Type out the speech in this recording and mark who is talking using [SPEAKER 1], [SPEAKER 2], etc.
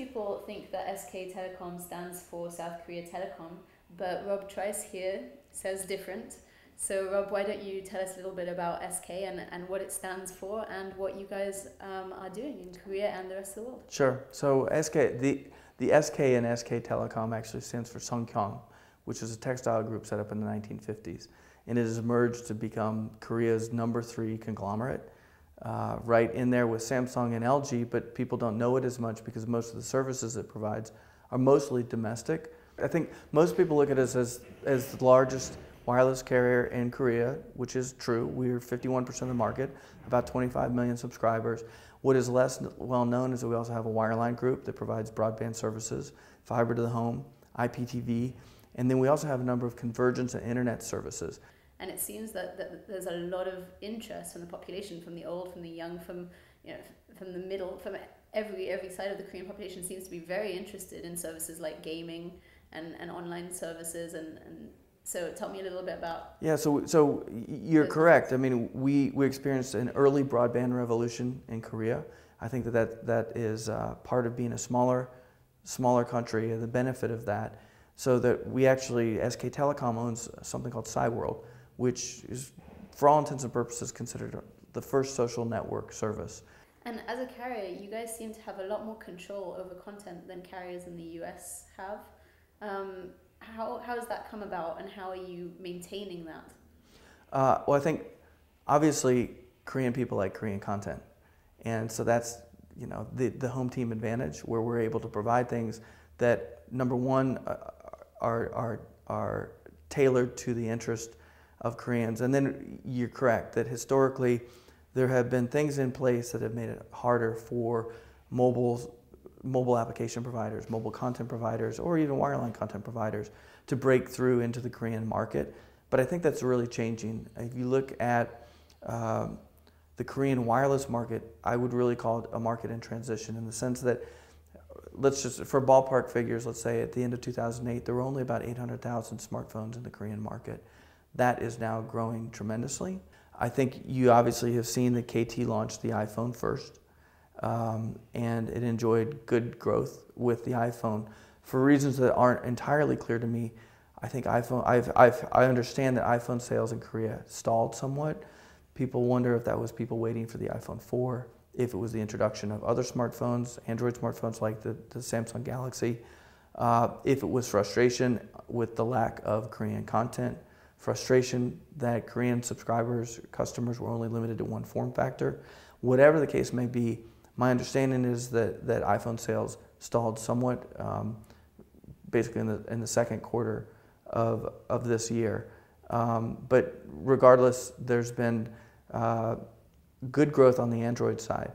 [SPEAKER 1] people think that SK Telecom stands for South Korea Telecom, but Rob Trice here says different. So Rob, why don't you tell us a little bit about SK and what it stands for and what you guys are doing in Korea and the rest of the world?
[SPEAKER 2] Sure. So the SK in SK Telecom actually stands for Sungkyung, which is a textile group set up in the 1950s. And it has emerged to become Korea's #3 conglomerate, right in there with Samsung and LG, but people don't know it as much because most of the services it provides are mostly domestic. I think most people look at us as the largest wireless carrier in Korea, which is true. We're 51% of the market, about 25 million subscribers. What is less well known is that we also have a wireline group that provides broadband services, fiber to the home, IPTV, and then we also have a number of convergence and internet services.
[SPEAKER 1] And it seems that there's a lot of interest from the population, from the old, from the young, from from the middle, from every side of the Korean population seems to be very interested in services like gaming and online services and so tell me a little bit about.
[SPEAKER 2] Yeah, so you're correct. I mean, we experienced an early broadband revolution in Korea. I think that is part of being a smaller country and the benefit of that. So that we actually, SK Telecom owns something called Cyworld, which is, for all intents and purposes, considered the first social network service.
[SPEAKER 1] And as a carrier, you guys seem to have a lot more control over content than carriers in the US have. How has that come about, and how are you maintaining that?
[SPEAKER 2] Well, I think obviously Korean people like Korean content, and so that's the home team advantage, where we're able to provide things that number one are tailored to the interest of Koreans. And then you're correct that historically there have been things in place that have made it harder for mobile application providers, mobile content providers, or even wireline content providers to break through into the Korean market. But I think that's really changing. If you look at the Korean wireless market, I would really call it a market in transition, in the sense that, let's just, for ballpark figures, let's say at the end of 2008, there were only about 800,000 smartphones in the Korean market. That is now growing tremendously. I think you obviously have seen that KT launched the iPhone first, and it enjoyed good growth with the iPhone. For reasons that aren't entirely clear to me, I think I understand that iPhone sales in Korea stalled somewhat. People wonder if that was people waiting for the iPhone 4, if it was the introduction of other smartphones, Android smartphones like the Samsung Galaxy, if it was frustration with the lack of Korean content, frustration that Korean customers were only limited to one form factor. Whatever the case may be, my understanding is that iPhone sales stalled somewhat, basically in the second quarter of this year. But regardless, there's been good growth on the Android side.